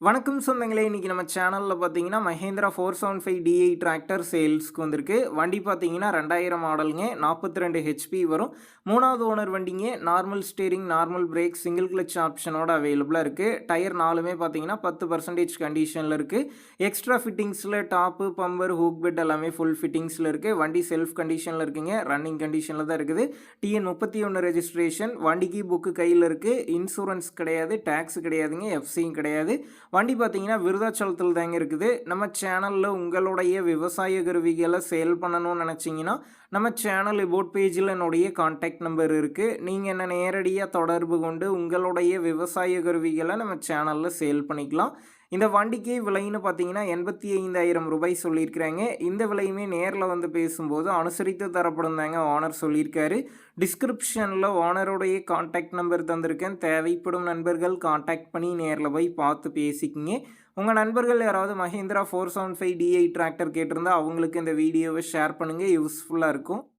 வணக்கம் சொந்தங்களே, இன்னைக்கு நம்ம சேனலில் பார்த்தீங்கன்னா மஹேந்திரா 475 DI டிராக்டர் சேல்ஸ்க்கு வந்திருக்கு. வண்டி பார்த்தீங்கன்னா 2000 மாடலுங்க, 42 ஹெச்பி வரும். மூணாவது ஓனர் வண்டிங்க. Normal steering, normal brake, single clutch ஆப்ஷனோட அவைலபிளாக இருக்குது. டயர் நாலுமே பார்த்தீங்கன்னா 10% கண்டிஷனில் இருக்குது. எக்ஸ்ட்ரா ஃபிட்டிங்ஸில் டாப்பு, பம்பர், ஹூக் பெட் எல்லாமே ஃபுல் ஃபிட்டிங்ஸில் இருக்குது. வண்டி செல்ஃப் கண்டிஷனில் இருக்குங்க, ரன்னிங் கண்டிஷனில் தான் இருக்குது. TN 31 registration. வண்டிக்கு புக்கு கையில் இருக்குது. இன்சூரன்ஸ் கிடையாது, டேக்ஸ் கிடையாதுங்க, எஃப்சியும் கிடையாது. வண்டி பார்த்தீங்கன்னா விருதாச்சலத்தில் தாங்க இருக்குது. நம்ம சேனலில் உங்களுடைய விவசாய கருவிகளை சேல் பண்ணணும்னு நினச்சிங்கன்னா நம்ம சேனல் அபவுட் பேஜில் என்னுடைய கான்டாக்ட் நம்பர் இருக்குது. நீங்கள் என்ன நேரடியாக தொடர்பு கொண்டு உங்களுடைய விவசாய கருவிகளை நம்ம சேனலில் சேல் பண்ணிக்கலாம். இந்த வண்டிக்கு விலைன்னு பார்த்தீங்கன்னா 85,000 ரூபாய் சொல்லியிருக்கிறாங்க. இந்த விலையுமே நேரில் வந்து பேசும்போது அனுசரித்து தரப்படும் தாங்க ஓனர் சொல்லியிருக்காரு. டிஸ்கிரிப்ஷனில் ஓனருடைய கான்டாக்ட் நம்பர் தந்திருக்கேன். தேவைப்படும் நண்பர்கள் கான்டாக்ட் பண்ணி நேரில் போய் பார்த்து பேசிக்கிங்க. உங்கள் நண்பர்கள் யாராவது மஹேந்திரா 475 DI டிராக்டர் கேட்டிருந்தா அவங்களுக்கு இந்த வீடியோவை ஷேர் பண்ணுங்கள், யூஸ்ஃபுல்லாக இருக்கும்.